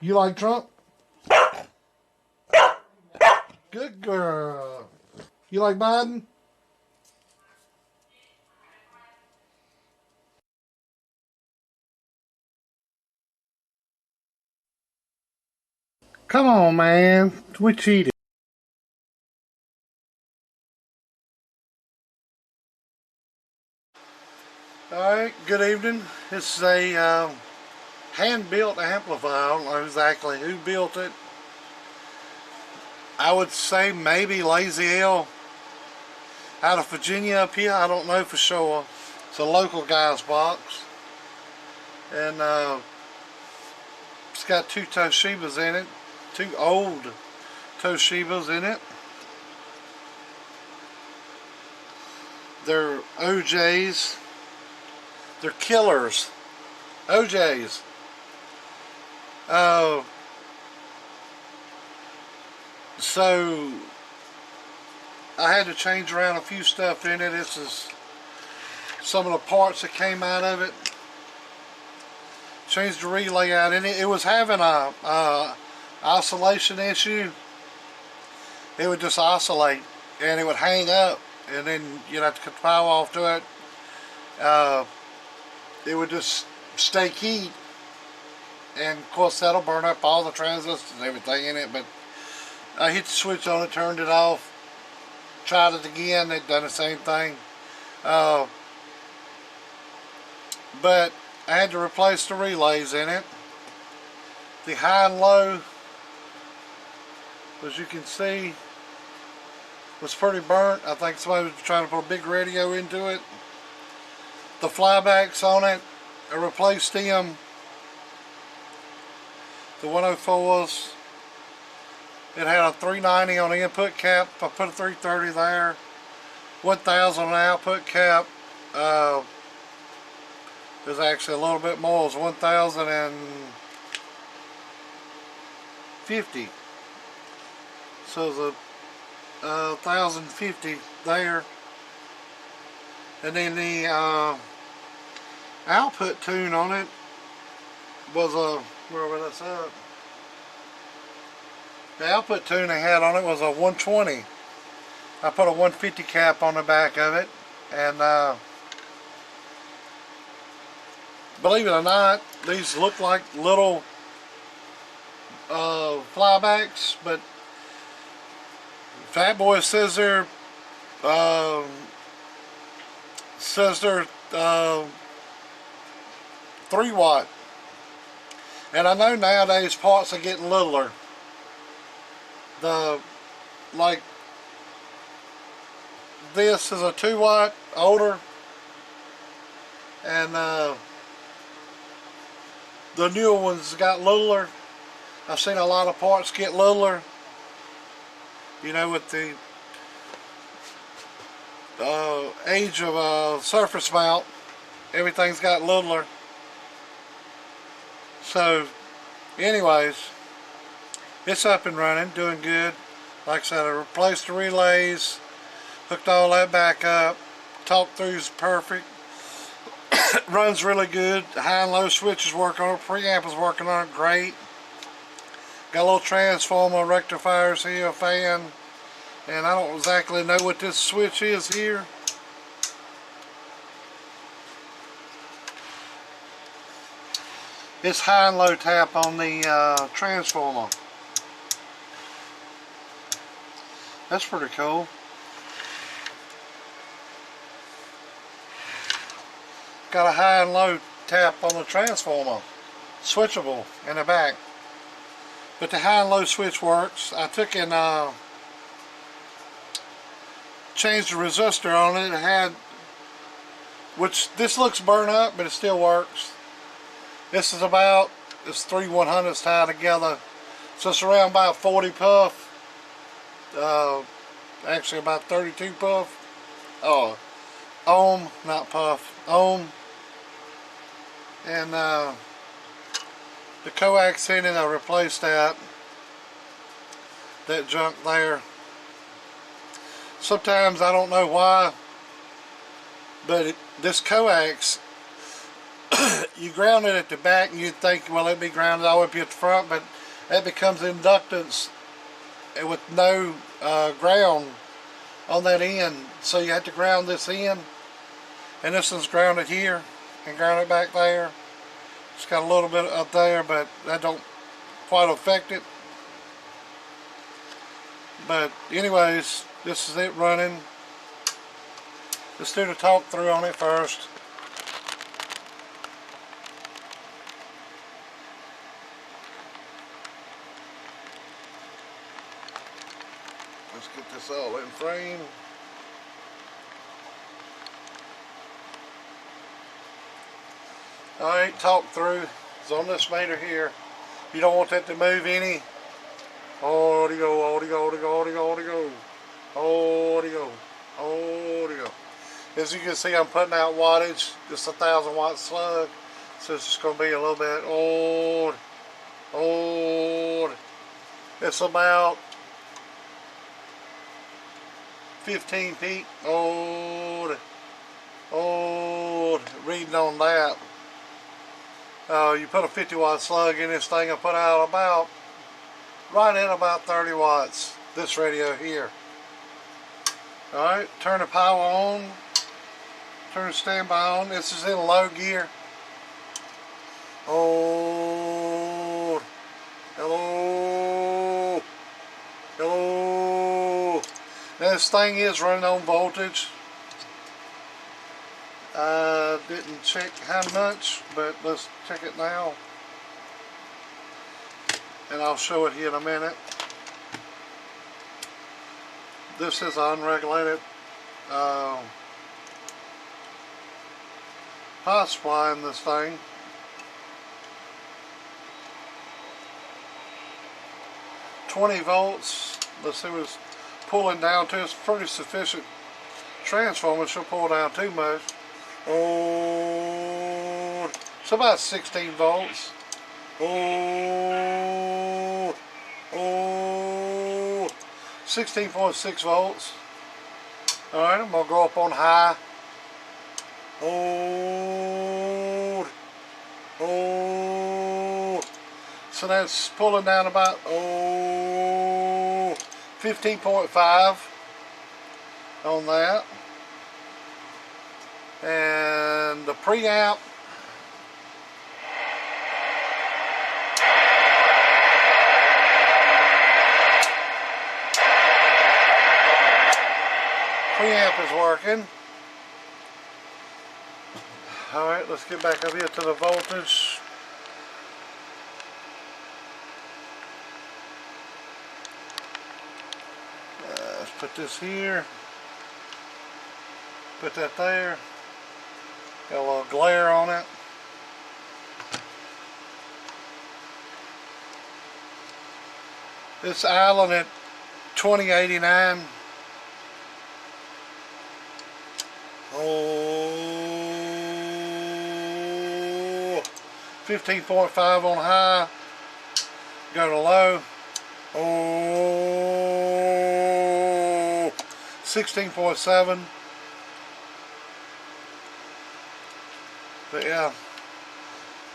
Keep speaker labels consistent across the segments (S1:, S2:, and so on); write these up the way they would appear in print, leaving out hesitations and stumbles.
S1: You like Trump? Good girl. You like Biden? Come on, man. We cheated. Alright, good evening. This is a hand-built amplifier. I don't know exactly who built it. I would say maybe Lazy L out of Virginia up here. I don't know for sure. It's a local guy's box. And it's got two Toshibas in it. Two old Toshibas in it. They're OJs. They're killers. OJs. So I had to change around a few stuff in it. This is some of the parts that came out of it. Changed the relay out in it. It was having a oscillation issue. It would just oscillate and it would hang up, and then you'd have to cut the power off to it. It would just stay keyed, and of course that'll burn up all the transistors and everything in it. But I hit the switch on it, turned it off, tried it again, it done the same thing. But I had to replace the relays in it. The high and low, as you can see, was pretty burnt. I think somebody was trying to put a big radio into it. The flybacks on it, I replaced them. The 104s, it had a 390 on the input cap. I put a 330 there. 1000 on the output cap. There's actually a little bit more. It's 1050. So the 1050 there. And then the output tune on it was where that's at. The output tune they had on it was a 120. I put a 150 cap on the back of it, and believe it or not, these look like little flybacks, but Fat Boy says they're 3 watt, and I know nowadays parts are getting littler. Like this is a 2 watt older, and the newer ones got littler. I've seen a lot of parts get littler, you know, with the age of surface mount. Everything's got littler. So anyways, it's up and running, doing good. Like I said, I replaced the relays, hooked all that back up, talk through's perfect. Runs really good. High and low switches work on it. Preamp is working on it great. Got a little transformer, rectifiers here, a fan, and I don't exactly know what this switch is here. It's high and low tap on the transformer. That's pretty cool. Got a high and low tap on the transformer, switchable in the back. But the high and low switch works. I took and changed the resistor on it. It had, which this looks burnt up, but it still works. This is about, it's 3 100s tied together, so it's around about 40 puff. Actually about 32 puff. Oh, ohm, not puff, ohm. And the coax in it, I replaced that junk there. Sometimes I don't know why, but this coax you ground it at the back and you'd think, well, it'd be grounded all the way up at the front, but that becomes inductance with no ground on that end. So you have to ground this in, and this one's grounded here and ground it back there. It's got a little bit up there, but that don't quite affect it. But anyways, this is it running. Let's do the talk through on it first. Let's get this all in frame. Alright, talk through. It's on this meter here. You don't want that to move any. Audio, audio, audio, audio, audio. Audio, audio. As you can see, I'm putting out wattage. Just a 1,000 watt slug. So it's just going to be a little bit old. It's about 15 feet old. Reading on that. You put a 50 watt slug in this thing, I put out about right at about 30 watts. This radio here. Alright, turn the power on. Turn the standby on. This is in low gear. Hello. Hello. Hello. Now this thing is running on voltage. I didn't check how much, but let's check it now. And I'll show it here in a minute. This is unregulated power supply in this thing. $20 volts. Let's see what it's pulling down to. It's pretty sufficient transformer. She'll pull down too much. Oh, it's about 16 volts. Oh, 16.6 volts. Alright, I'm going to go up on high. So that's pulling down about 15.5 on that. And the preamp, is working. Alright, let's get back up here to the voltage. Let's put this here. Put that there. Got a little glare on it. This island at 2089. 15.5 on high. Go to low. 16.7. But yeah,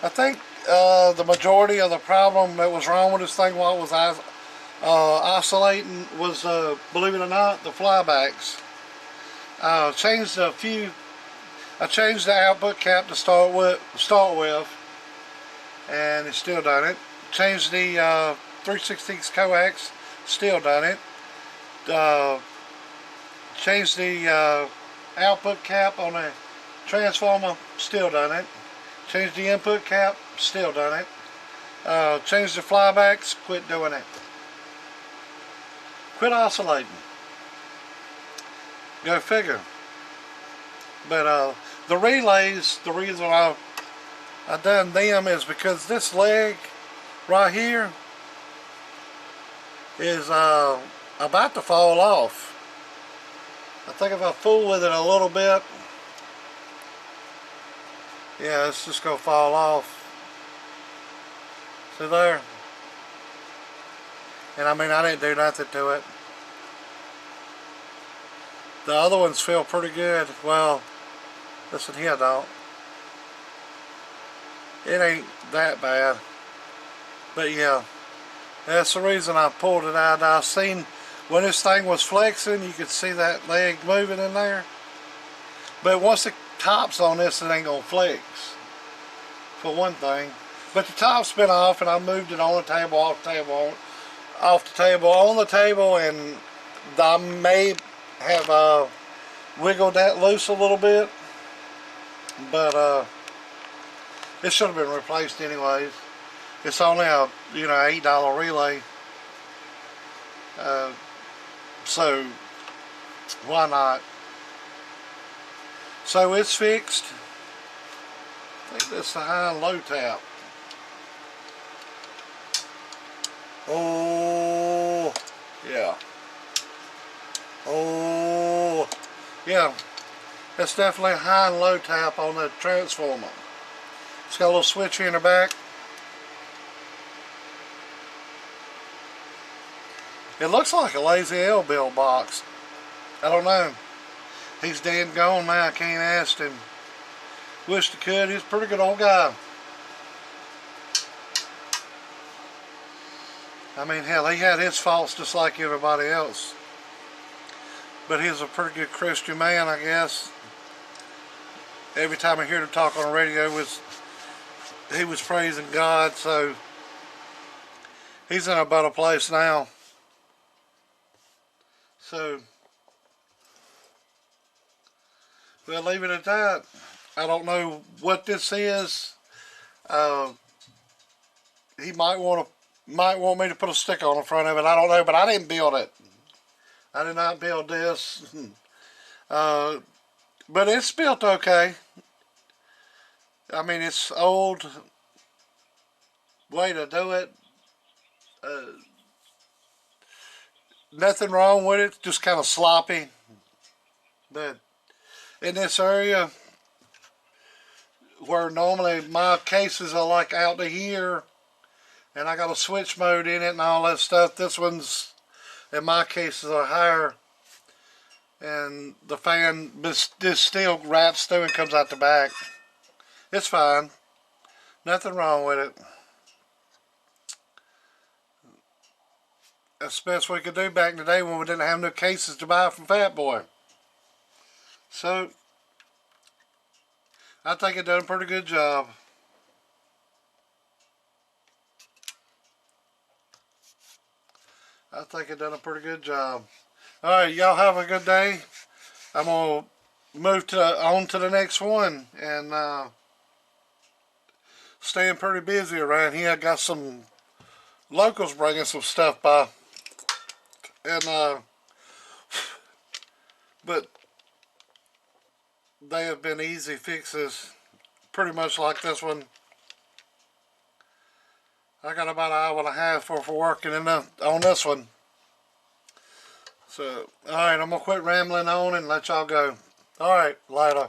S1: I think the majority of the problem that was wrong with this thing while it was oscillating was, believe it or not, the flybacks. I changed a few. I changed the output cap to start with, and it's still done it. Changed the 3/16 coax, still done it. Changed the output cap on the transformer, still done it. Changed the input cap, still done it. Changed the flybacks, quit doing it. Quit oscillating. Go figure. But the relays, the reason I done them is because this leg right here is about to fall off. I think if I fool with it a little bit, yeah, it's just gonna fall off. See there? And I mean, I didn't do nothing to it. The other ones feel pretty good. Well, listen here, don't. It ain't that bad. But yeah, that's the reason I pulled it out. I seen when this thing was flexing, you could see that leg moving in there. But once the top's on this, it ain't gonna flex, for one thing. But the top's been off, and I moved it on the table, off the table, on the table, and I may have wiggled that loose a little bit. But it should have been replaced anyways. It's only a $8 relay, so why not? So it's fixed. I think that's the high and low tap. Oh yeah. Oh yeah. That's definitely a high and low tap on the transformer. It's got a little switch in the back. It looks like a Lazy L bill box. I don't know. He's dead and gone now. I can't ask him. Wished he could. He's a pretty good old guy. I mean, hell, he had his faults just like everybody else. But he's a pretty good Christian man, I guess. Every time I heard him talk on the radio, he was praising God, so he's in a better place now. So we'll leave it at that. I don't know what this is. He might want me to put a sticker on the front of it. I don't know, but I didn't build it. I did not build this. But it's built okay. I mean, it's old way to do it. Nothing wrong with it, just kind of sloppy. But in this area, where normally my cases are like out to here, and I got a switch mode in it and all that stuff, this one's, in my cases, are higher. And the fan this still wraps through and comes out the back. It's fine. Nothing wrong with it. That's the best we could do back in the day when we didn't have no cases to buy from Fat Boy. So, I think it done a pretty good job. I think it done a pretty good job. Alright, y'all have a good day. I'm going to move on to the next one. And staying pretty busy around here. I got some locals bringing some stuff by. And but they have been easy fixes, pretty much like this one. I got about an hour and a half for working on this one. So, alright, I'm going to quit rambling on and let y'all go. Alright, later.